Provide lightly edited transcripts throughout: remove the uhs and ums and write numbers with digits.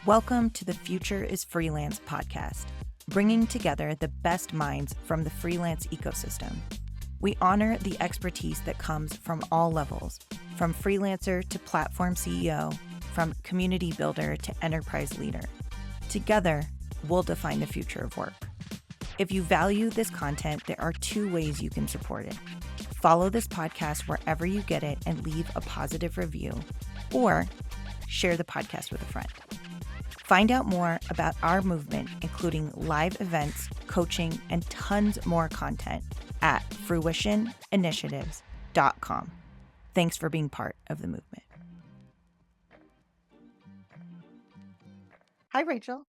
Welcome to the Future is Freelance podcast, bringing together the best minds from the freelance ecosystem. We honor the expertise that comes from all levels, from freelancer to platform CEO, from community builder to enterprise leader. Together, we'll define the future of work. If you value this content, there are two ways you can support it. Follow this podcast wherever you get it and leave a positive review, or share the podcast with a friend. Find out more about our movement, including live events, coaching, and tons more content at fruitioninitiatives.com. Thanks for being part of the movement. Hi, Rachel.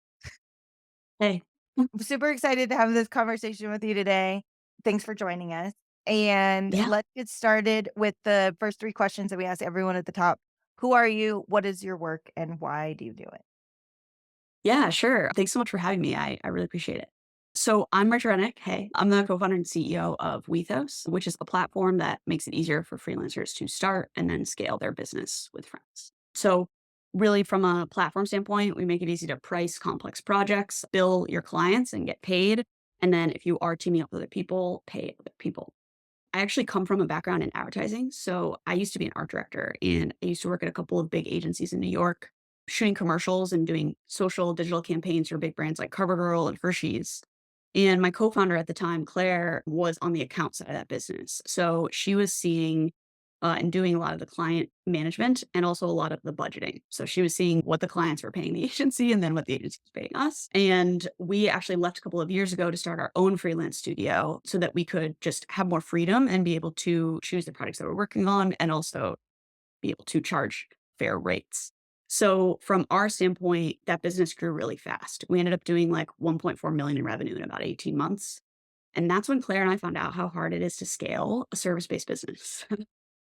Hey. I'm super excited to have this conversation with you today. Thanks for joining us. And Yeah. let's get started with the first three questions that we ask everyone at the top. Who are you? What is your work? And why do you do it? Yeah, sure. Thanks so much for having me. I really appreciate it. So I'm Rachel Renock. Hey, I'm the co-founder and CEO of Wethos, which is a platform that makes it easier for freelancers to start and then scale their business with friends. So really from a platform standpoint, we make it easy to price complex projects, bill your clients and get paid. And then if you are teaming up with other people, pay other people. I actually come from a background in advertising. So I used to be an art director and I used to work at a couple of big agencies in New York, shooting commercials and doing social digital campaigns for big brands like CoverGirl and Hershey's. And my co-founder at the time, Claire, was on the account side of that business. So she was seeing and doing a lot of the client management and also a lot of the budgeting. So she was seeing what the clients were paying the agency and then what the agency was paying us. And we actually left a couple of years ago to start our own freelance studio so that we could just have more freedom and be able to choose the projects that we're working on and also be able to charge fair rates. So from our standpoint, that business grew really fast. We ended up doing like 1.4 million in revenue in about 18 months. And that's when Claire and I found out how hard it is to scale a service-based business.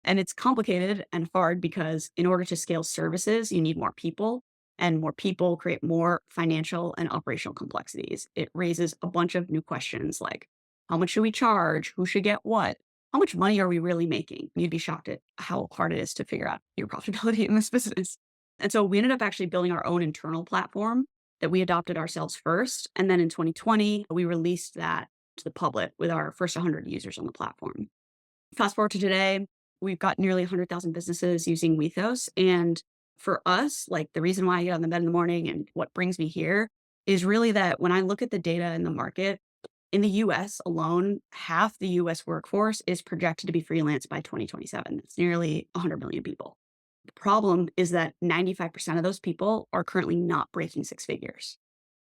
And it's complicated and hard because in order to scale services, you need more people, and more people create more financial and operational complexities. It raises a bunch of new questions like, how much should we charge? Who should get what? How much money are we really making? You'd be shocked at how hard it is to figure out your profitability in this business. And so we ended up actually building our own internal platform that we adopted ourselves first. And then in 2020, we released that to the public with our first 100 users on the platform. Fast forward to today, we've got nearly 100,000 businesses using Wethos. And for us, like the reason why I get on the bed in the morning and what brings me here is really that when I look at the data in the market, in the US alone, half the US workforce is projected to be freelance by 2027. It's nearly 100 million people. The problem is that 95% of those people are currently not breaking six figures.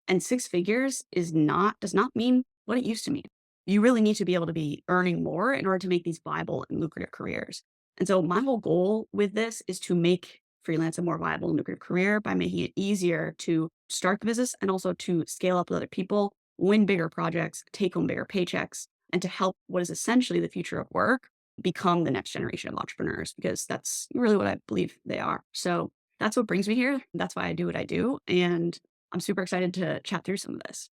And six figures does not mean what it used to mean. You really need to be able to be earning more in order to make these viable and lucrative careers. And so my whole goal with this is to make freelance a more viable and lucrative career by making it easier to start the business and also to scale up with other people, win bigger projects, take home bigger paychecks, and to help what is essentially the future of work become the next generation of entrepreneurs, because that's really what I believe they are. So that's what brings me here. That's why I do what I do. And I'm super excited to chat through some of this.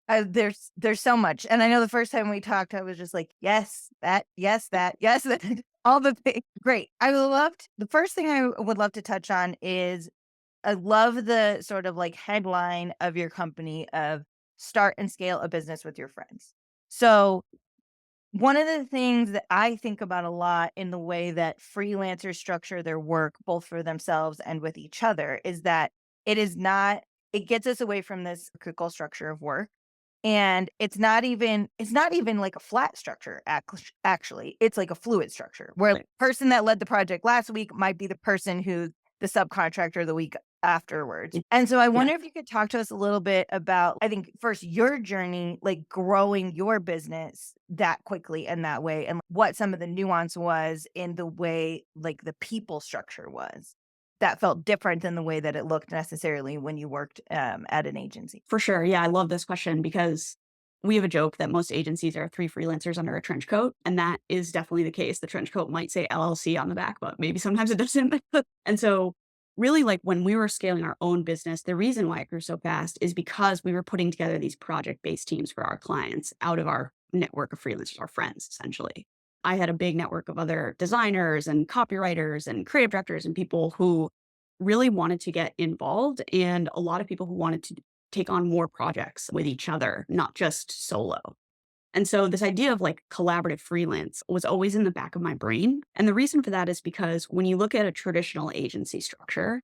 There's so much. And I know the first time we talked, I was just like, yes, that, that, all the things. Great. The first thing I would love to touch on is I love the sort of like headline of your company of start and scale a business with your friends. So one of the things that I think about a lot in the way that freelancers structure their work, both for themselves and with each other, is that it gets us away from this hierarchical structure of work. And it's not even like a flat structure, actually. It's like a fluid structure where the person that led the project last week might be the person who's the subcontractor the week afterwards. And so I wonder if you could talk to us a little bit about, I think first, your journey, like growing your business that quickly and that way, and what some of the nuance was in the way like the people structure was that felt different than the way that it looked necessarily when you worked at an agency. For sure. Yeah, I love this question because we have a joke that most agencies are three freelancers under a trench coat. And that is definitely the case. The trench coat might say LLC on the back, but maybe sometimes it doesn't. And so really, like when we were scaling our own business, the reason why it grew so fast is because we were putting together these project-based teams for our clients out of our network of freelancers, our friends, essentially. I had a big network of other designers and copywriters and creative directors and people who really wanted to get involved and a lot of people who wanted to take on more projects with each other, not just solo. And so this idea of like collaborative freelance was always in the back of my brain. And the reason for that is because when you look at a traditional agency structure,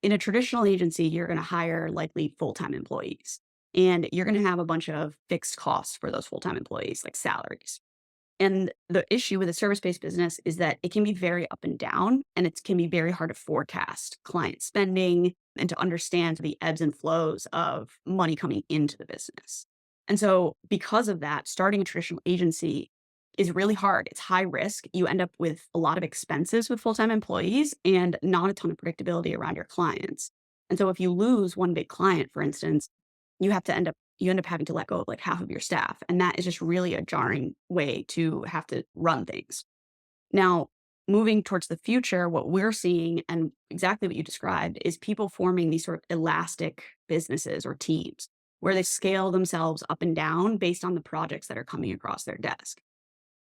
in a traditional agency, you're going to hire likely full time employees and you're going to have a bunch of fixed costs for those full time employees, like salaries. And the issue with a service based business is that it can be very up and down, and it can be very hard to forecast client spending and to understand the ebbs and flows of money coming into the business. And so, because of that, starting a traditional agency is really hard. It's high risk. You end up with a lot of expenses with full time employees and not a ton of predictability around your clients. And so, if you lose one big client, for instance, you end up having to let go of like half of your staff. And that is just really a jarring way to have to run things. Now, moving towards the future, what we're seeing and exactly what you described is people forming these sort of elastic businesses or teams where they scale themselves up and down based on the projects that are coming across their desk.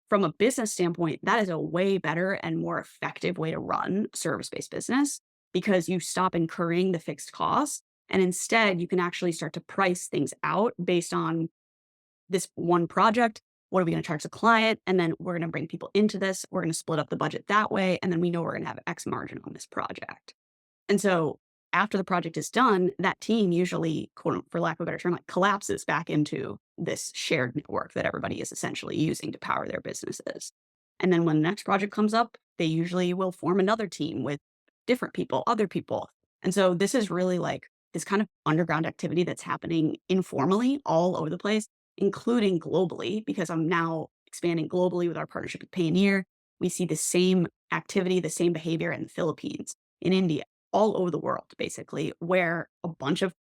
From a business standpoint, that is a way better and more effective way to run a service-based business because you stop incurring the fixed costs and instead you can actually start to price things out based on this one project. What are we going to charge the client? And then we're going to bring people into this. We're going to split up the budget that way. And then we know we're going to have X margin on this project. And so after the project is done, that team usually, quote, for lack of a better term, like collapses back into this shared network that everybody is essentially using to power their businesses. And then when the next project comes up, they usually will form another team with different people, other people. And so this is really like this kind of underground activity that's happening informally all over the place, including globally, because I'm now expanding globally with our partnership with Payoneer. We see the same activity, the same behavior in the Philippines, in India, all over the world, basically, where a bunch of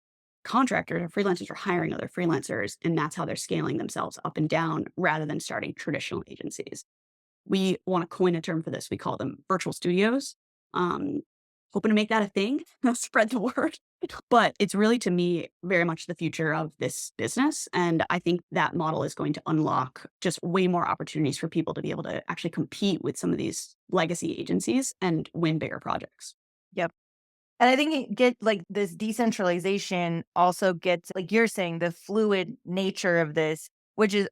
contractors or freelancers are hiring other freelancers, and that's how they're scaling themselves up and down rather than starting traditional agencies. We want to coin a term for this. We call them virtual studios. Um, Hoping to make that a thing, spread the word. But it's really, to me, very much the future of this business. And I think that model is going to unlock just way more opportunities for people to be able to actually compete with some of these legacy agencies and win bigger projects. Yep. And I think it get like this decentralization also gets, like you're saying, the fluid nature of this, which is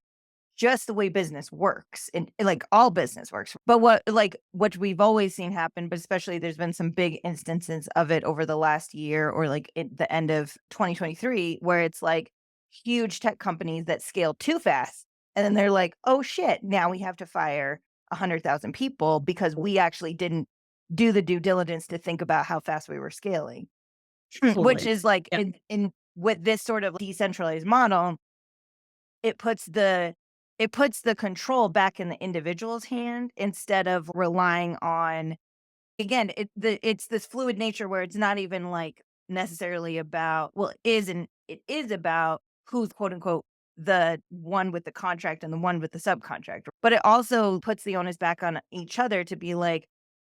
just the way business works and like all business works. But what we've always seen happen, but especially there's been some big instances of it over the last year or like at the end of 2023, where it's like huge tech companies that scale too fast. And then they're like, oh shit, now we have to fire 100,000 people because we actually didn't do the due diligence to think about how fast we were scaling. Which Totally. is like Yeah, in with this sort of decentralized model, it puts the it puts the control back in the individual's hand instead of relying on, again, it's this fluid nature where it's not even like necessarily about, well, it is about who's quote unquote the one with the contract and the one with the subcontractor. But it also puts the onus back on each other to be like,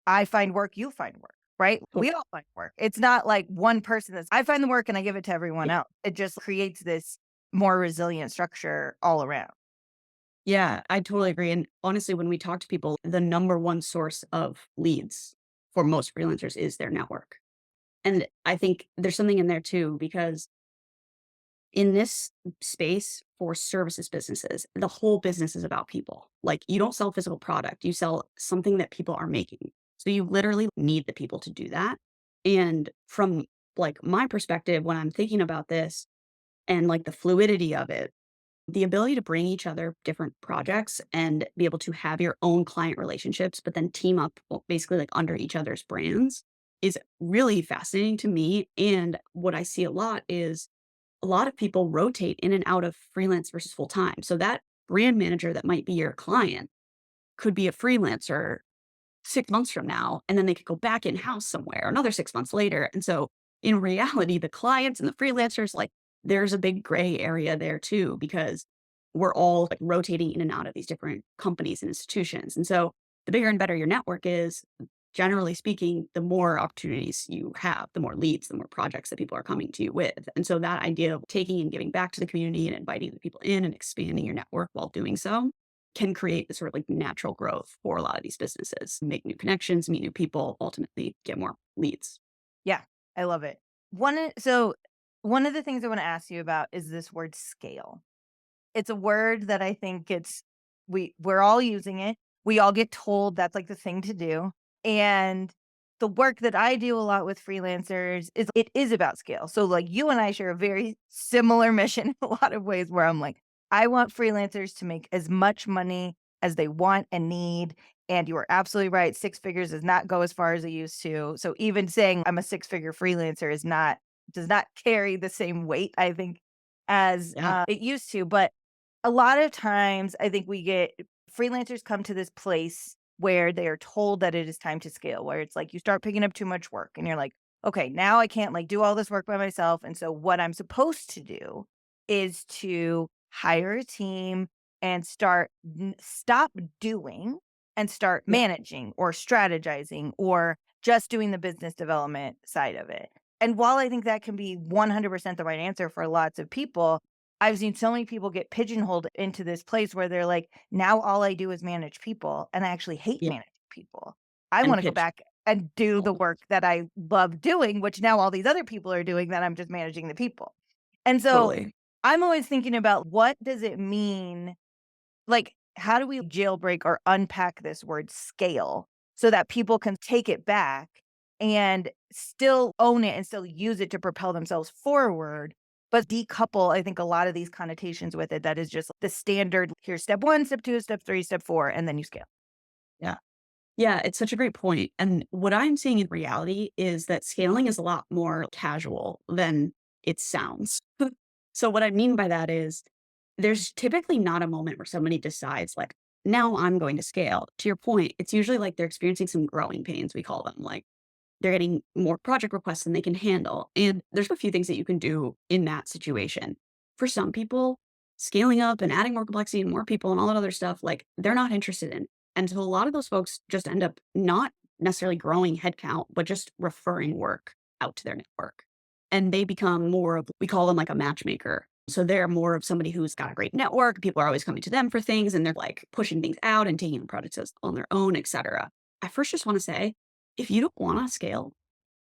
I find work, you find work, right? tot- We all find work. It's not like one person that's I find the work and I give it to everyone else. It just creates this more resilient structure all around. yeah, I totally agree. And honestly, when we talk to people, the number one source of leads for most freelancers is their network. And I think there's something in there too, because in this space for services businesses, the whole business is about people. Like you don't sell physical product, you sell something that people are making. So you literally need the people to do that. And from like my perspective, when I'm thinking about this and like the fluidity of it, the ability to bring each other different projects and be able to have your own client relationships, but then team up basically like under each other's brands is really fascinating to me. And what I see a lot is a lot of people rotate in and out of freelance versus full time. So that brand manager that might be your client could be a freelancer 6 months from now, and then they could go back in house somewhere another 6 months later. And so in reality, the clients and the freelancers, like there's a big gray area there too, because we're all like rotating in and out of these different companies and institutions. And so the bigger and better your network is, generally speaking, the more opportunities you have, the more leads, the more projects that people are coming to you with. And so that idea of taking and giving back to the community and inviting the people in and expanding your network while doing so can create this sort of like natural growth for a lot of these businesses, make new connections, meet new people, ultimately get more leads. Yeah, I love it. One of the things I wanna ask you about is this word scale. It's a word that I think we're all using it. We all get told that's, like, the thing to do, and the work that I do a lot with freelancers is it is about scale. So, like, you and I share a very similar mission in a lot of ways where I'm like, I want freelancers to make as much money as they want and need, and you are absolutely right, 6 figures does not go as far as it used to. So even saying I'm a six-figure freelancer is not does not carry the same weight, I think, as, Yeah. it used to, but a lot of times, I think we get freelancers come to this place where they are told that it is time to scale, where it's like you start picking up too much work and you're like, okay, now I can't like do all this work by myself. And so, what I'm supposed to do is to hire a team and stop doing and start Yeah. managing or strategizing or just doing the business development side of it. And while I think that can be 100% the right answer for lots of people, I've seen so many people get pigeonholed into this place where they're like, now all I do is manage people, and I actually hate Yeah. managing people. I And wanna go pitch. back and do the work that I love doing, which now all these other people are doing that I'm just managing the people. And so, Totally. I'm always thinking about what does it mean like, how do we jailbreak or unpack this word scale so that people can take it back and still own it and still use it to propel themselves forward, but decouple, I think, a lot of these connotations with it that is just the standard here's step one, step two, step three, step four, and then you scale. Yeah. Yeah, it's such a great point. And what I'm seeing in reality is that scaling is a lot more casual than it sounds. So what I mean by that is there's typically not a moment where somebody decides like, now I'm going to scale. To your point, it's usually like they're experiencing some growing pains, we call them. Like they're getting more project requests than they can handle. And there's a few things that you can do in that situation. For some people, scaling up and adding more complexity and more people and all that other stuff, like they're not interested in. And so a lot of those folks just end up not necessarily growing headcount, but just referring work out to their network. And they become more of, we call them like a matchmaker. So they're more of somebody who's got a great network. People are always coming to them for things and they're like pushing things out and taking on projects on their own, et cetera. I first just want to say, if you don't want to scale,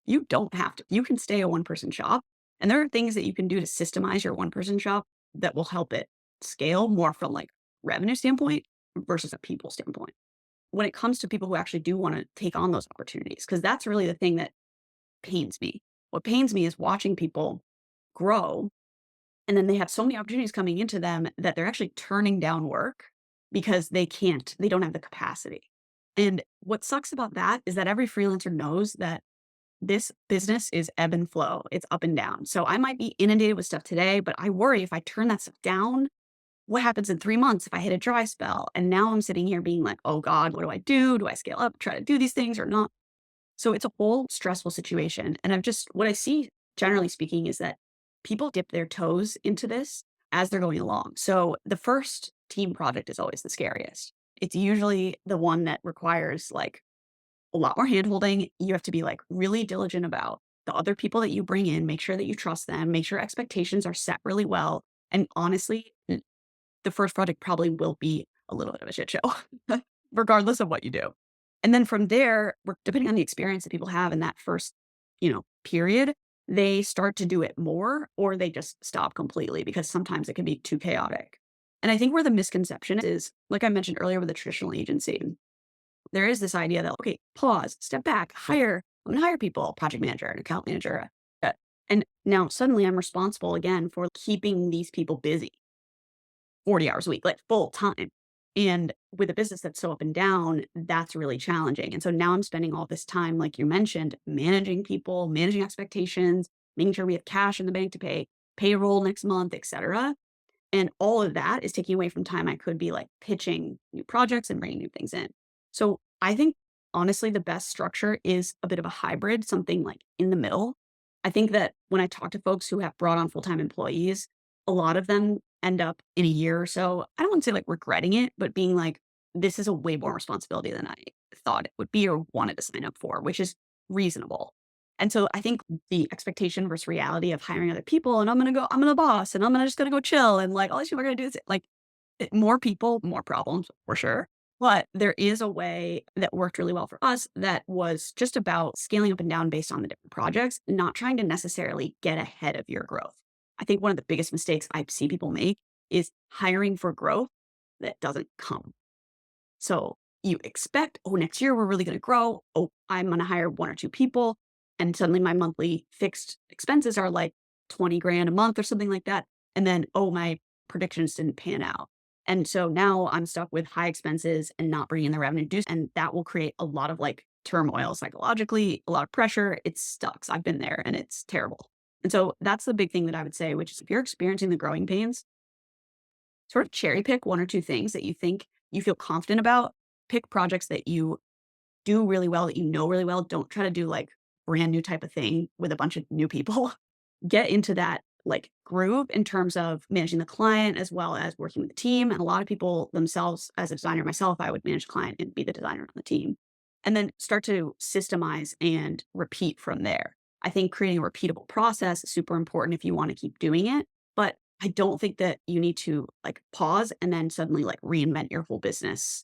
you don't have to. You can stay a one person shop. And there are things that you can do to systemize your one person shop that will help it scale more from like revenue standpoint versus a people standpoint. When it comes to people who actually do want to take on those opportunities, because that's really the thing that pains me. What pains me is watching people grow and then they have so many opportunities coming into them that they're actually turning down work because they don't have the capacity. And what sucks about that is that every freelancer knows that this business is ebb and flow. It's up and down. So I might be inundated with stuff today, but I worry if I turn that stuff down, what happens in 3 months if I hit a dry spell? And now I'm sitting here being like, oh God, what do I do? Do I scale up, try to do these things or not? So it's a whole stressful situation. And what I see, generally speaking, is that people dip their toes into this as they're going along. So the first team project is always the scariest. It's usually the one that requires like a lot more handholding. You have to be like really diligent about the other people that you bring in, make sure that you trust them, make sure expectations are set really well. And honestly, the first project probably will be a little bit of a shit show, regardless of what you do. And then from there, depending on the experience that people have in that first, period, they start to do it more or they just stop completely because sometimes it can be too chaotic. And I think where the misconception is, like I mentioned earlier with the traditional agency, there is this idea that, okay, pause, step back, I'm gonna hire people, project manager, an account manager. And now suddenly I'm responsible again for keeping these people busy 40 hours a week, like full time. And with a business that's so up and down, that's really challenging. And so now I'm spending all this time, like you mentioned, managing people, managing expectations, making sure we have cash in the bank to pay payroll next month, et cetera. And all of that is taking away from time I could be like pitching new projects and bringing new things in. So I think honestly, the best structure is a bit of a hybrid, something like in the middle. I think that when I talk to folks who have brought on full time employees, a lot of them end up in a year or so. I don't want to say like regretting it, but being like, this is a way more responsibility than I thought it would be or wanted to sign up for, which is reasonable. And so I think the expectation versus reality of hiring other people and I'm gonna boss and I'm gonna just gonna go chill and like all these people are gonna do this like more people, more problems for sure. But there is a way that worked really well for us that was just about scaling up and down based on the different projects, not trying to necessarily get ahead of your growth. I think one of the biggest mistakes I see people make is hiring for growth that doesn't come. So you expect, oh, next year we're really going to grow. Oh, I'm going to hire one or two people. And suddenly my monthly fixed expenses are like 20 grand a month or something like that. And then, oh, my predictions didn't pan out. And so now I'm stuck with high expenses and not bringing in the revenue dues. And that will create a lot of like turmoil psychologically, a lot of pressure. It sucks. I've been there and it's terrible. And so that's the big thing that I would say, which is if you're experiencing the growing pains, sort of cherry pick one or two things that you think you feel confident about. Pick projects that you do really well, that you know really well. Don't try to do like brand new type of thing with a bunch of new people. Get into that like groove in terms of managing the client as well as working with the team. And a lot of people themselves, as a designer myself, I would manage a client and be the designer on the team. And then start to systemize and repeat from there. I think creating a repeatable process is super important if you want to keep doing it. But I don't think that you need to like pause and then suddenly like reinvent your whole business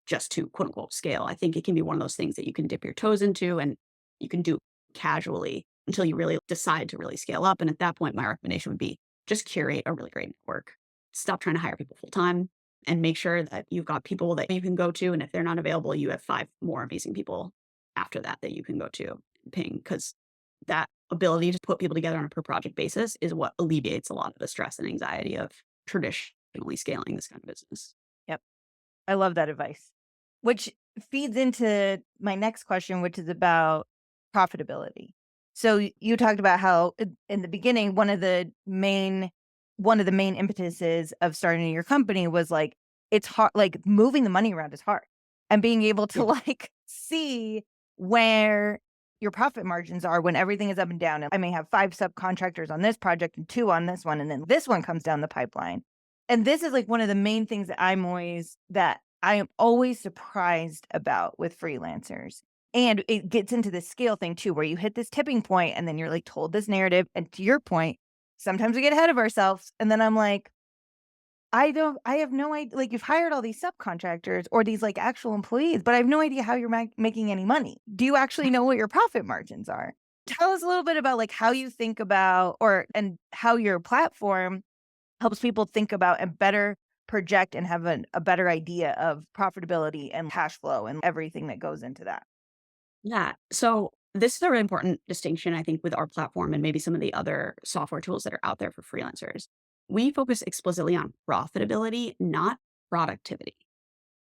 just to quote unquote scale. I think it can be one of those things that you can dip your toes into and you can do casually until you really decide to really scale up. And at that point, my recommendation would be just curate a really great network. Stop trying to hire people full time and make sure that you've got people that you can go to. And if they're not available, you have five more amazing people after that that you can go to and ping, because that ability to put people together on a per project basis is what alleviates a lot of the stress and anxiety of traditionally scaling this kind of business. Yep. I love that advice, which feeds into my next question, which is about profitability. So you talked about how in the beginning, one of the main impetuses of starting your company was like, it's hard, like moving the money around is hard, and being able to Yeah. like see where your profit margins are when everything is up and down. And I may have 5 subcontractors on this project and 2 on this one, and then this one comes down the pipeline. And this is like one of the main things that I am always surprised about with freelancers. And it gets into this scale thing too, where you hit this tipping point and then you're like told this narrative. And to your point, sometimes we get ahead of ourselves. And then I'm like, I have no idea. Like, you've hired all these subcontractors or these like actual employees, but I have no idea how you're making any money. Do you actually know what your profit margins are? Tell us a little bit about like how you think about and how your platform helps people think about and better project and have a better idea of profitability and cash flow and everything that goes into that. Yeah. So this is a really important distinction, I think, with our platform and maybe some of the other software tools that are out there for freelancers. We focus explicitly on profitability, not productivity.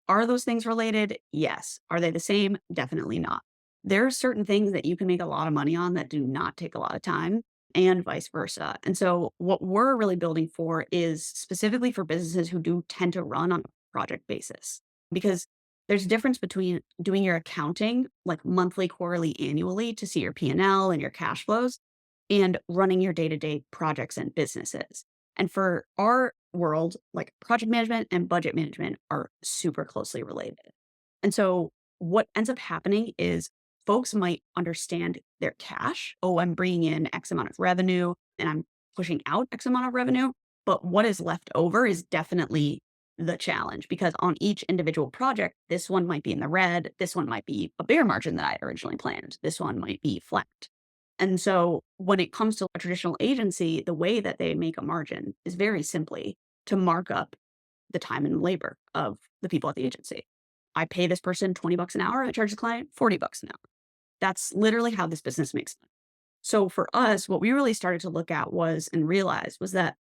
Are those things related? Yes. Are they the same? Definitely not. There are certain things that you can make a lot of money on that do not take a lot of time, and vice versa. And so, what we're really building for is specifically for businesses who do tend to run on a project basis, because there's a difference between doing your accounting like monthly, quarterly, annually to see your P&L and L and your cash flows, and running your day to day projects and businesses. And for our world, like project management and budget management are super closely related. And so what ends up happening is folks might understand their cash. Oh, I'm bringing in X amount of revenue and I'm pushing out X amount of revenue. But what is left over is definitely the challenge, because on each individual project, this one might be in the red. This one might be a bigger margin than I originally planned. This one might be flat. And so when it comes to a traditional agency, the way that they make a margin is very simply to mark up the time and labor of the people at the agency. I pay this person 20 bucks an hour, I charge the client 40 bucks an hour. That's literally how this business makes money. So for us, what we really started to look at was and realized was that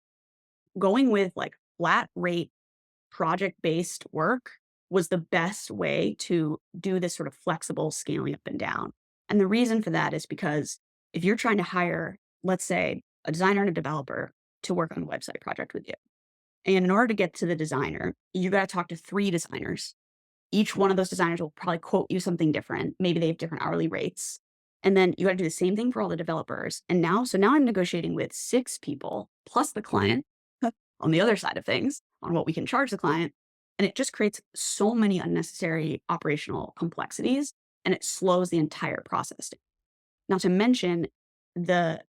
going with like flat rate project based work was the best way to do this sort of flexible scaling up and down. And the reason for that is because if you're trying to hire, let's say, a designer and a developer to work on a website project with you, and in order to get to the designer, you got to talk to 3 designers. Each one of those designers will probably quote you something different. Maybe they have different hourly rates. And then you got to do the same thing for all the developers. And now I'm negotiating with 6 people plus the client on the other side of things on what we can charge the client. And it just creates so many unnecessary operational complexities and it slows the entire process down. Not to mention the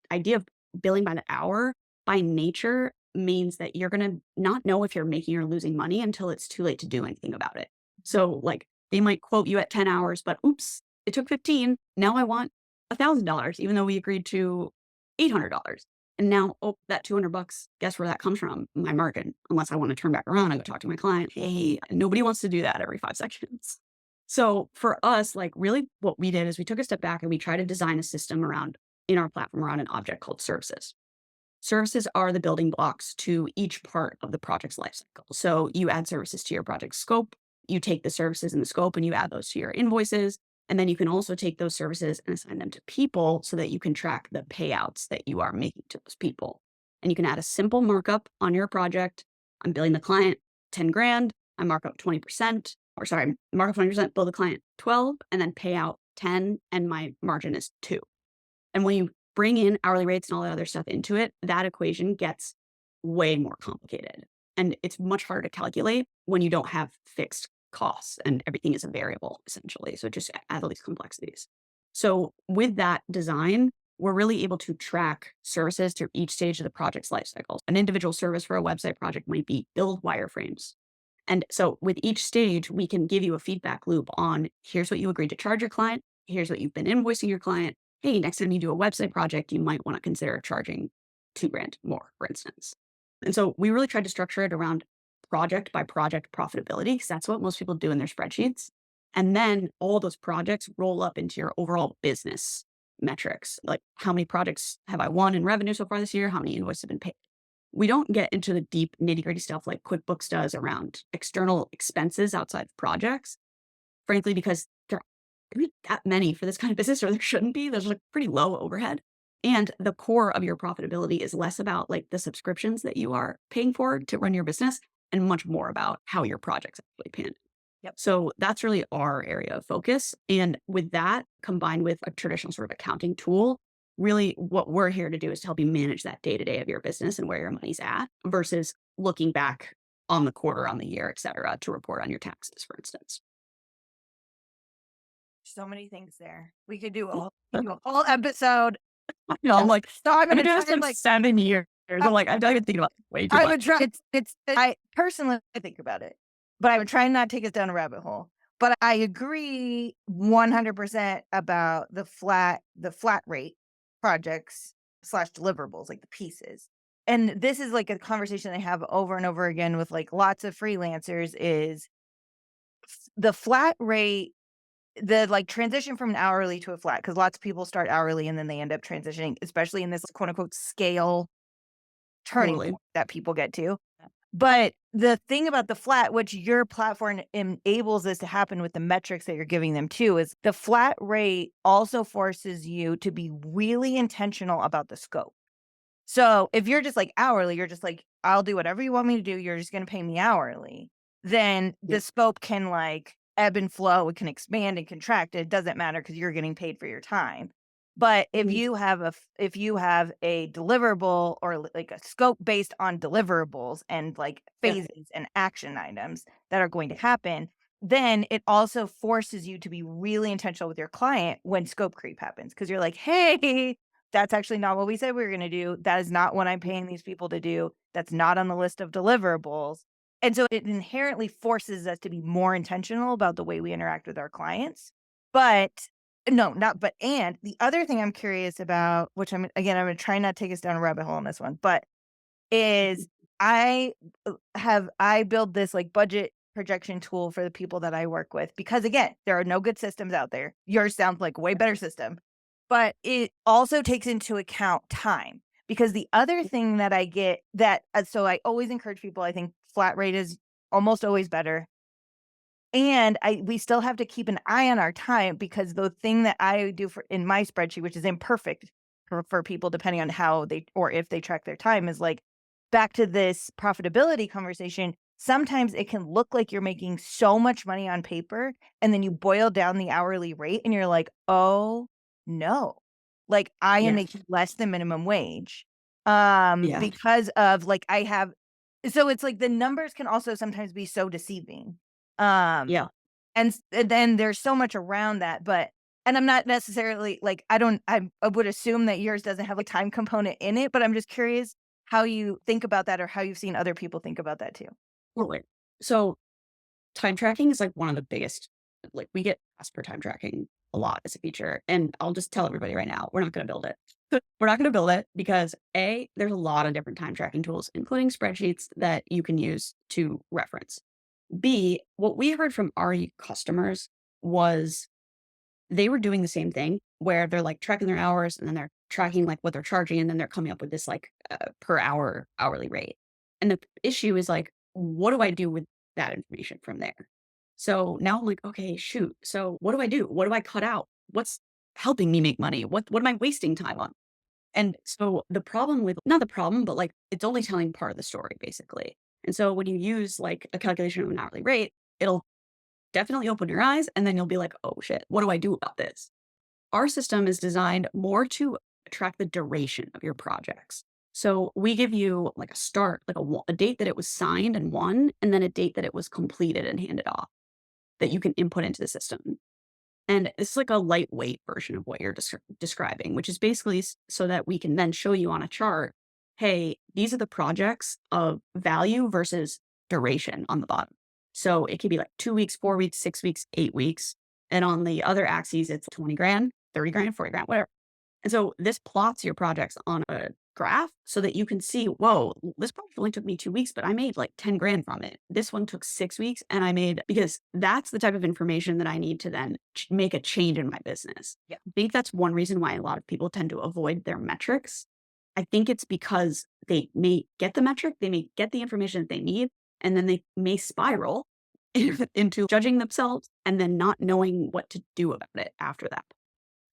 idea of billing by the hour by nature means that you're going to not know if you're making or losing money until it's too late to do anything about it. So like they might quote you at 10 hours, but oops, it took 15. Now I want $1,000, even though we agreed to $800. And now, oh, that $200, guess where that comes from? My margin. Unless I want to turn back around and go talk to my client. Hey, nobody wants to do that every 5 seconds. So for us, like really what we did is we took a step back and we tried to design a system around in our platform around an object called services. Services are the building blocks to each part of the project's lifecycle. So you add services to your project scope, you take the services in the scope and you add those to your invoices. And then you can also take those services and assign them to people so that you can track the payouts that you are making to those people. And you can add a simple markup on your project. I'm billing the client 10 grand. I mark up 20%, or sorry, mark up 20%, bill the client 12, and then pay out 10, and my margin is 2. And when you bring in hourly rates and all that other stuff into it, that equation gets way more complicated. And it's much harder to calculate when you don't have fixed costs and everything is a variable essentially. So it just adds all these complexities. So with that design, we're really able to track services through each stage of the project's life cycle. An individual service for a website project might be build wireframes. And so with each stage, we can give you a feedback loop on here's what you agreed to charge your client, here's what you've been invoicing your client. Hey, next time you do a website project, you might want to consider charging 2 grand more, for instance. And so we really tried to structure it around project by project profitability, because that's what most people do in their spreadsheets. And then all those projects roll up into your overall business metrics. Like how many projects have I won in revenue so far this year? How many invoices have been paid? We don't get into the deep nitty gritty stuff like QuickBooks does around external expenses outside of projects, frankly, because there aren't that many for this kind of business, or there shouldn't be. There's like pretty low overhead. And the core of your profitability is less about like the subscriptions that you are paying for to run your business and much more about how your projects actually pan. Yep. So that's really our area of focus. And with that, combined with a traditional sort of accounting tool, really what we're here to do is to help you manage that day to day of your business and where your money's at versus looking back on the quarter, on the year, et cetera, to report on your taxes, for instance. So many things there. We could do a whole episode. I'm like, So I'm I've been gonna doing try this and for 7 years. I'm like, I'm not even thinking about it way too I much. would try. It's. I personally I think about it, but I would try and not take us down a rabbit hole. But I agree 100% about the flat rate projects slash deliverables, like the pieces. And this is like a conversation I have over and over again with like lots of freelancers is the flat rate, the like transition from an hourly to a flat, because lots of people start hourly and then they end up transitioning, especially in this quote unquote scale turning Totally. point that people get to. But the thing about the flat, which your platform enables this to happen with the metrics that you're giving them too, is the flat rate also forces you to be really intentional about the scope. So if you're just like hourly, you're just like, I'll do whatever you want me to do. You're just going to pay me hourly. Then Yeah. the scope can like ebb and flow. It can expand and contract. It doesn't matter because you're getting paid for your time. But if Mhm. you have if you have a deliverable or like a scope based on deliverables and like Yeah. phases and action items that are going to happen, then it also forces you to be really intentional with your client when scope creep happens because you're like, hey, that's actually not what we said we were gonna do. That is not what I'm paying these people to do. That's not on the list of deliverables. And so it inherently forces us to be more intentional about the way we interact with our clients. But no, not but and the other thing I'm curious about, which I'm gonna try not to take us down a rabbit hole on this one, but is I I build this like budget projection tool for the people that I work with because again, there are no good systems out there. Yours sounds like a way better system, but it also takes into account time because the other thing that I get that so I always encourage people, I think flat rate is almost always better. And we still have to keep an eye on our time because the thing that I do for in my spreadsheet, which is imperfect for people depending on how they or if they track their time, is like back to this profitability conversation. Sometimes it can look like you're making so much money on paper, and then you boil down the hourly rate, and you're like, oh no, like I am Yeah. making less than minimum wage, Yeah. because of like I have. So it's like the numbers can also sometimes be so deceiving. Um, Yeah. and then there's so much around that, but and I'm not necessarily like I would assume that yours doesn't have a time component in it, but I'm just curious how you think about that or how you've seen other people think about that too. Totally. So Time tracking is like one of the biggest, like we get asked for time tracking a lot as a feature. And I'll just tell everybody right now, we're not going to build it. We're not going to build it because A, there's a lot of different time tracking tools, including spreadsheets that you can use to reference. B, what we heard from our customers was they were doing the same thing where they're like tracking their hours and then they're tracking like what they're charging and then they're coming up with this like per hour hourly rate. And the issue is like, what do I do with that information from there? So now I'm like, okay, shoot. So what do I do? What do I cut out? What's helping me make money? What am I wasting time on? And so the problem with not the problem, but like it's only telling part of the story basically. And so when you use like a calculation of an hourly rate, it'll definitely open your eyes and then you'll be like, oh shit, what do I do about this? Our system is designed more to track the duration of your projects. So we give you like a start, like a date that it was signed and won, and then a date that it was completed and handed off that you can input into the system. And it's like a lightweight version of what you're describing, which is basically so that we can then show you on a chart, hey, these are the projects of value versus duration on the bottom. So it could be like 2 weeks, 4 weeks, 6 weeks, 8 weeks. And on the other axes, it's 20 grand, 30 grand, 40 grand, whatever. And so this plots your projects on a graph so that you can see, whoa, this project only took me 2 weeks, but I made like 10 grand from it. This one took 6 weeks and I made, because that's the type of information that I need to then make a change in my business. Yeah. I think that's one reason why a lot of people tend to avoid their metrics. I think it's because they may get the metric, they may get the information that they need, and then they may spiral into judging themselves and then not knowing what to do about it after that.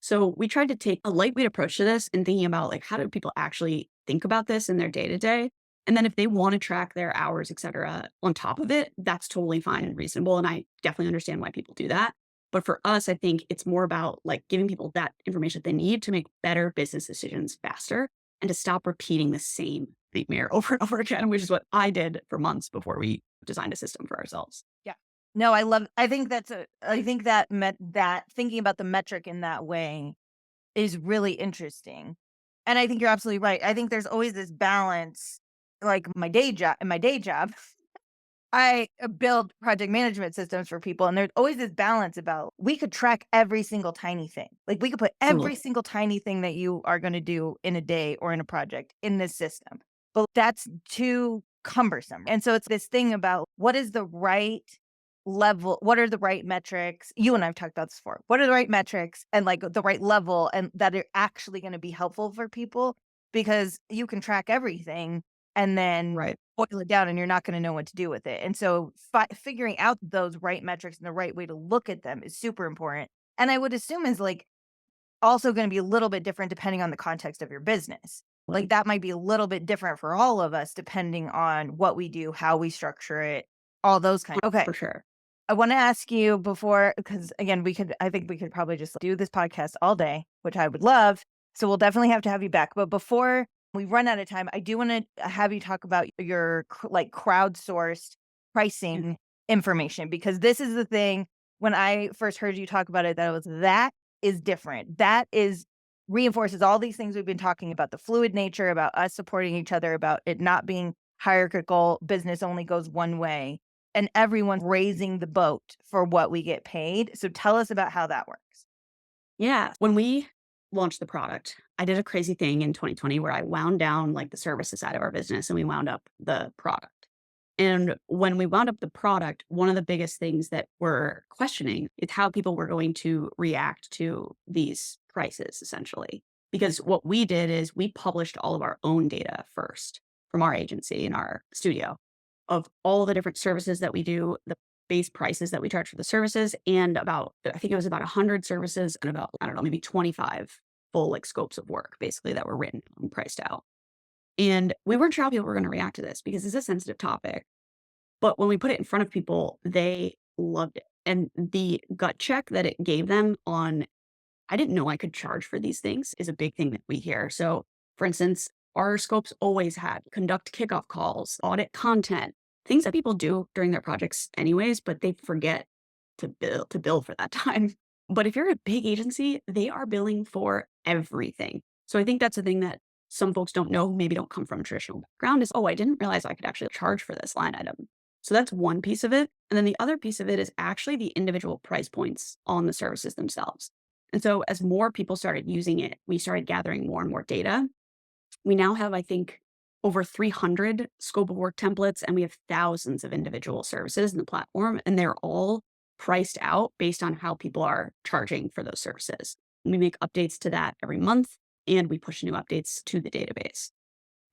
So we tried to take a lightweight approach to this and thinking about like how do people actually think about this in their day to day. And then if they want to track their hours, et cetera, on top of it, that's totally fine and reasonable. And I definitely understand why people do that. But for us, I think it's more about like giving people that information they need to make better business decisions faster and to stop repeating the same nightmare over and over again, which is what I did for months before we designed a system for ourselves. Yeah. No, I think I think that that thinking about the metric in that way is really interesting. And I think you're absolutely right. I think there's always this balance, like in my day job, I build project management systems for people. And there's always this balance about we could track every single tiny thing. Like we could put every Absolutely. single tiny thing that you are going to do in a day or in a project in this system. But that's too cumbersome. And so it's this thing about what is the right level, what are the right metrics? You and I've talked about this before. What are the right metrics and like the right level and that are actually going to be helpful for people? Because you can track everything and then Right. boil it down and you're not going to know what to do with it. And so figuring out those right metrics and the right way to look at them is super important. And I would assume is like also going to be a little bit different depending on the context of your business. Like that might be a little bit different for all of us depending on what we do, how we structure it, all those kinds. Okay. For sure. I want to ask you before, because again, I think we could probably just do this podcast all day, which I would love. So we'll definitely have to have you back. But before we run out of time, I do want to have you talk about your like crowdsourced Yeah. pricing information, because this is the thing when I first heard you talk about it, that is different. That is reinforces all these things we've been talking about, the fluid nature, about us supporting each other, about it not being hierarchical, business only goes one way and everyone's raising the boat for what we get paid. So tell us about how that works. Yeah. When we launched the product, I did a crazy thing in 2020 where I wound down like the services side of our business and we wound up the product. And when we wound up the product, one of the biggest things that we're questioning is how people were going to react to these prices, essentially. Because what we did is we published all of our own data first from our agency in our studio of all the different services that we do, the base prices that we charge for the services, and about, I think it was about 100 services and about, I don't know, maybe 25 full like scopes of work basically that were written and priced out. And we weren't sure how people were going to react to this because it's a sensitive topic. But when we put it in front of people, they loved it. And the gut check that it gave them on, I didn't know I could charge for these things is a big thing that we hear. So, for instance, our scopes always had conduct kickoff calls, audit content, things that people do during their projects anyways, but they forget to bill for that time. But if you're a big agency, they are billing for everything. So I think that's the thing that some folks don't know, who maybe don't come from a traditional background is, oh, I didn't realize I could actually charge for this line item. So that's one piece of it. And then the other piece of it is actually the individual price points on the services themselves. And so as more people started using it, we started gathering more and more data. We now have, I think, over 300 scope of work templates, and we have thousands of individual services in the platform, and they're all priced out based on how people are charging for those services. We make updates to that every month, and we push new updates to the database.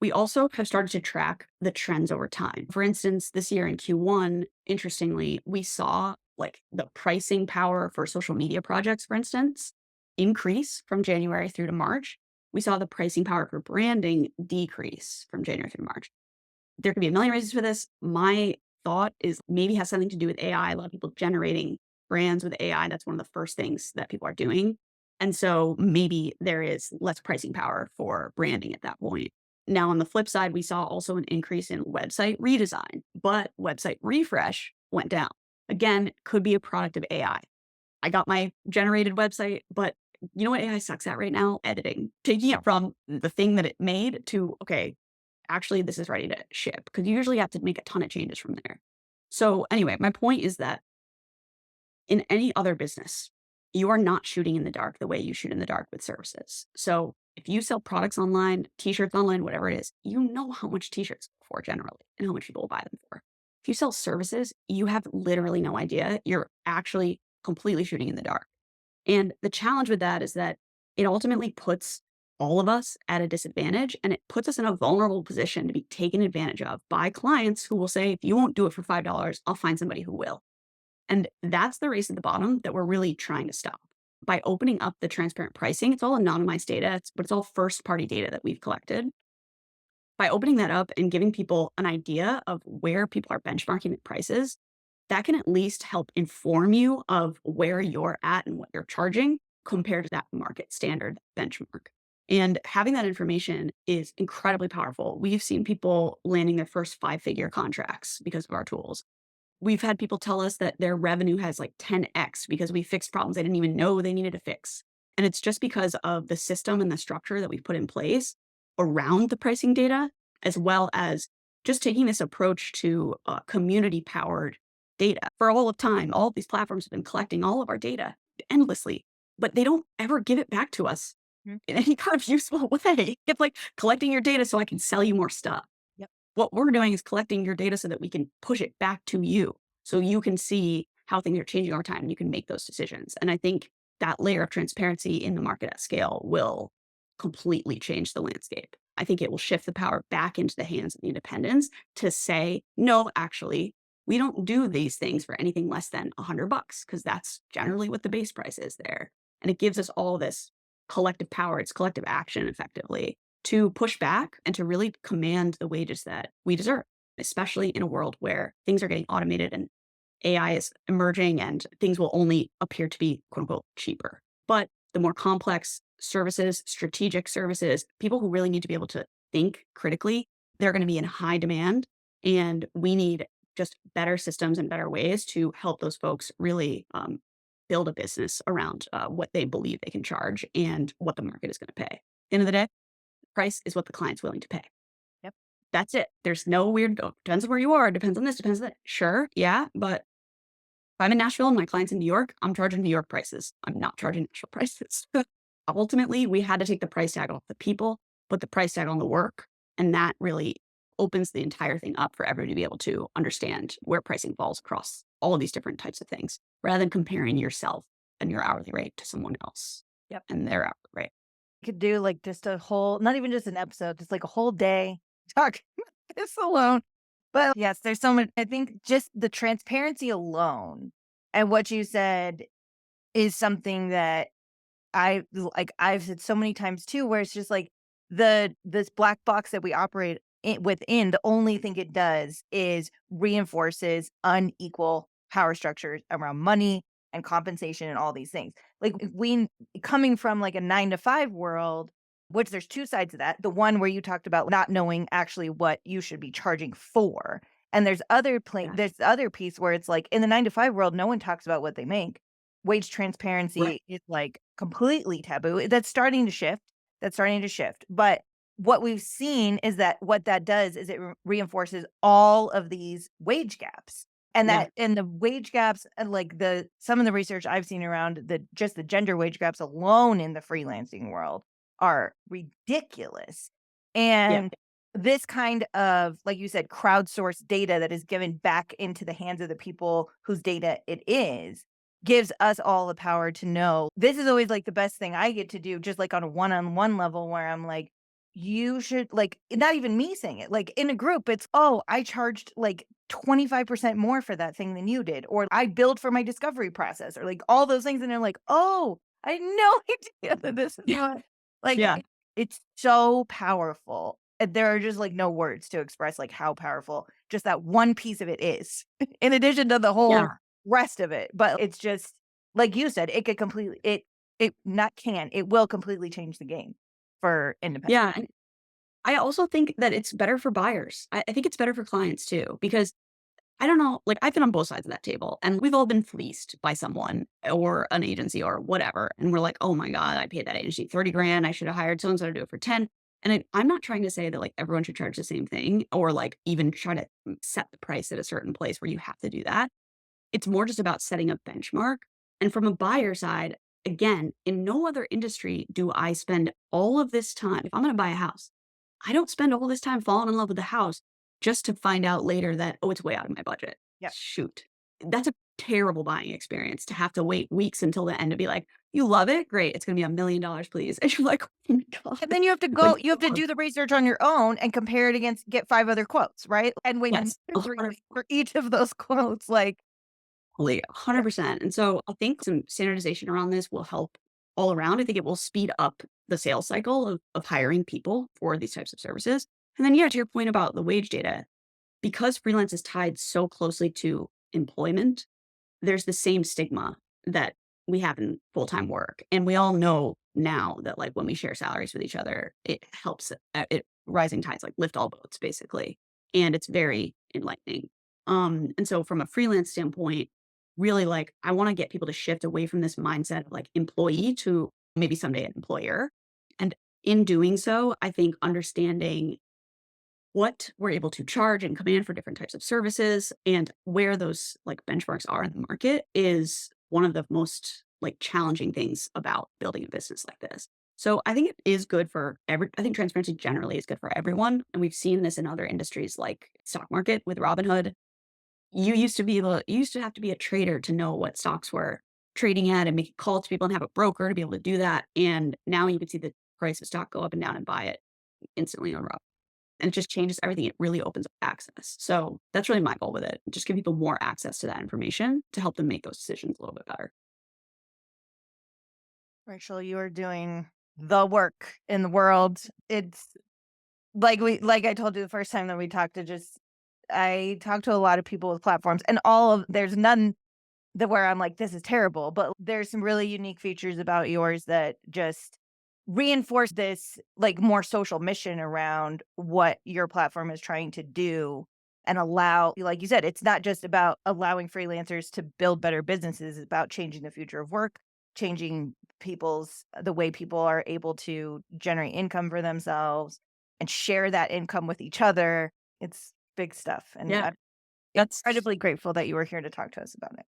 We also have started to track the trends over time. For instance, this year in Q1, interestingly, we saw like the pricing power for social media projects, for instance, increase from January through to March. We saw the pricing power for branding decrease from January through March. There could be a million reasons for this. My thought is maybe has something to do with AI. A lot of people generating brands with AI. That's one of the first things that people are doing. And so maybe there is less pricing power for branding at that point. Now, on the flip side, we saw also an increase in website redesign, but website refresh went down. Again, could be a product of AI. I got my generated website, but you know what AI sucks at right now? Editing. Taking it from the thing that it made to, okay, actually this is ready to ship because you usually have to make a ton of changes from there. So anyway, my point is that in any other business, you are not shooting in the dark the way you shoot in the dark with services. So if you sell products online, t-shirts online, whatever it is, you know how much t-shirts go for generally and how much people will buy them for. If you sell services, you have literally no idea. You're actually completely shooting in the dark. And the challenge with that is that it ultimately puts all of us at a disadvantage and it puts us in a vulnerable position to be taken advantage of by clients who will say, if you won't do it for $5, I'll find somebody who will. And that's the race at the bottom that we're really trying to stop. By opening up the transparent pricing, it's all anonymized data, but it's all first party data that we've collected. By opening that up and giving people an idea of where people are benchmarking the prices, that can at least help inform you of where you're at and what you're charging compared to that market standard benchmark. And having that information is incredibly powerful. We've seen people landing their first 5-figure contracts because of our tools. We've had people tell us that their revenue has like 10x because we fixed problems they didn't even know they needed to fix. And it's just because of the system and the structure that we've put in place around the pricing data, as well as just taking this approach to community powered data. For all of time, all of these platforms have been collecting all of our data endlessly, but they don't ever give it back to us Mhm. in any kind of useful way. It's like collecting your data so I can sell you more stuff. Yep. What we're doing is collecting your data so that we can push it back to you so you can see how things are changing over time and you can make those decisions. And I think that layer of transparency in the market at scale will completely change the landscape. I think it will shift the power back into the hands of the independents to say, no, actually, we don't do these things for anything less than $100 because that's generally what the base price is there. And it gives us all this collective power. It's collective action effectively to push back and to really command the wages that we deserve, especially in a world where things are getting automated and AI is emerging and things will only appear to be quote unquote cheaper. But the more complex services, strategic services, people who really need to be able to think critically, they're going to be in high demand. And we need just better systems and better ways to help those folks really build a business around what they believe they can charge and what the market is going to pay. At the end of the day, price is what the client's willing to pay. Yep. That's it. There's no weird, oh, depends on where you are, depends on this, depends on that. Sure, yeah, but if I'm in Nashville and my client's in New York, I'm charging New York prices. I'm not charging Nashville prices. Ultimately, we had to take the price tag off the people, put the price tag on the work, and that really opens the entire thing up for everybody to be able to understand where pricing falls across all of these different types of things, rather than comparing yourself and your hourly rate to someone else Yep. and their hourly rate. Could do like just a whole, not even just an episode, just like a whole day talk this alone. But yes, there's so much. I think just the transparency alone and what you said is something that I've said so many times too, where it's just like this black box that we operate within, the only thing it does is reinforces unequal power structures around money and compensation and all these things. Like if we coming from like a 9 to 5 world, which there's two sides of that. The one where you talked about not knowing actually what you should be charging for. And Yeah. there's the other piece where it's like in the 9 to 5 world, no one talks about what they make. Wage Right. transparency is like completely taboo. That's starting to shift. That's starting to shift. But what we've seen is that what that does is it reinforces all of these wage gaps. And Yeah. the wage gaps, and like the some of the research I've seen around the gender wage gaps alone in the freelancing world are ridiculous. Yeah. And this kind of, like you said, crowdsourced data that is given back into the hands of the people whose data it is gives us all the power to know. This is always like the best thing I get to do, just like on a one-on-one level where I'm like, you should like, not even me saying it, like in a group, it's, oh, I charged like 25% more for that thing than you did, or I billed for my discovery process, or like all those things. And they're like, oh, I had no idea that this is Yeah. what, like, Yeah. it's so powerful. And there are just like no words to express like how powerful just that one piece of it is, in addition to the whole Yeah. rest of it. But it's just like you said, it could completely it not can, it will completely change the game for independent. Yeah. And I also think that it's better for buyers. I think it's better for clients too, because I don't know, like I've been on both sides of that table and we've all been fleeced by someone or an agency or whatever. And we're like, oh my God, I paid that agency 30 grand. I should have hired so and so to do it for 10. And I'm not trying to say that like everyone should charge the same thing or like even try to set the price at a certain place where you have to do that. It's more just about setting a benchmark. And from a buyer side, again, in no other industry do I spend all of this time. If I'm going to buy a house, I don't spend all this time falling in love with the house just to find out later that, oh, it's way out of my budget. Yep. Shoot. That's a terrible buying experience to have to wait weeks until the end to be like, you love it? Great. It's going to be $1 million, please. And you're like, oh my And God. then Like, you have to do the research on your own and compare it against, get 5 other quotes, right? And wait yes, another 3 days for each of those quotes, like, totally, yeah, 100%. And so I think some standardization around this will help all around. I think it will speed up the sales cycle of hiring people for these types of services. And then, yeah, to your point about the wage data, because freelance is tied so closely to employment, there's the same stigma that we have in full-time work. And we all know now that like when we share salaries with each other, it helps it rising tides like lift all boats basically. And it's very enlightening. And so from a freelance standpoint, really like I want to get people to shift away from this mindset of like employee to maybe someday an employer. And in doing so, I think understanding what we're able to charge and command for different types of services and where those like benchmarks are in the market is one of the most like challenging things about building a business like this. So I think it is good for I think transparency generally is good for everyone. And we've seen this in other industries like stock market with Robinhood. You used to have to be a trader to know what stocks were trading at and make a call to people and have a broker to be able to do that. And now you can see the price of stock go up and down and buy it instantly on Robinhood, and it just changes everything. It really opens up access. So that's really my goal with it. Just give people more access to that information to help them make those decisions a little bit better. Rachel, you are doing the work in the world. It's like I told you the first time that we talked, to just I talked to a lot of people with platforms, and all of there's none that where I'm like, "This is terrible," but there's some really unique features about yours that just reinforce this, like, more social mission around what your platform is trying to do, and allow, like you said, it's not just about allowing freelancers to build better businesses, it's about changing the future of work, changing the way people are able to generate income for themselves and share that income with each other. It's big stuff, and Yeah, I'm that's incredibly grateful that you were here to talk to us about it.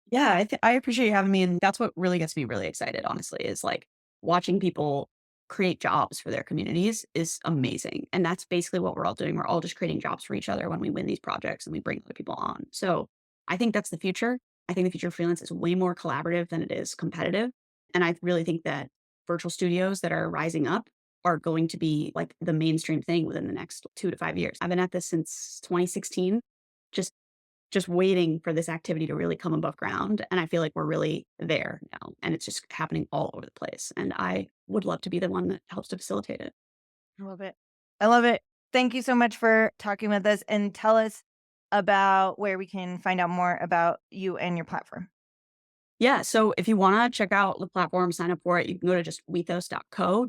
yeah, I appreciate you having me, and that's what really gets me really excited, honestly, is like watching people create jobs for their communities is amazing. And that's basically what we're all doing. We're all just creating jobs for each other when we win these projects and we bring other people on. So I think that's the future. I think the future of freelance is way more collaborative than it is competitive. And I really think that virtual studios that are rising up are going to be like the mainstream thing within the next 2 to 5 years. I've been at this since 2016, just waiting for this activity to really come above ground, and I feel like we're really there now, and it's just happening all over the place, and I would love to be the one that helps to facilitate it. I love it. I love it. Thank you so much for talking with us, and tell us about where we can find out more about you and your platform. Yeah, so if you wanna check out the platform, sign up for it, you can go to just wethos.co,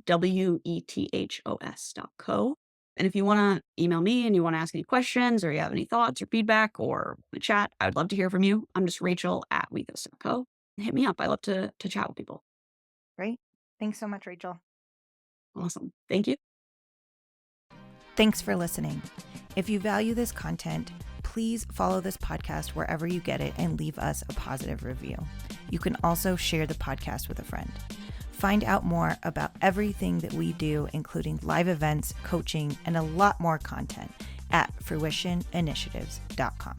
wethos.co, and if you wanna email me and you wanna ask any questions or you have any thoughts or feedback or wanna chat, I would love to hear from you. I'm just Rachel@wethos.co. Hit me up. I love to chat with people. Great. Thanks so much, Rachel. Awesome. Thank you. Thanks for listening. If you value this content, please follow this podcast wherever you get it and leave us a positive review. You can also share the podcast with a friend. Find out more about everything that we do, including live events, coaching, and a lot more content at fruitioninitiatives.com.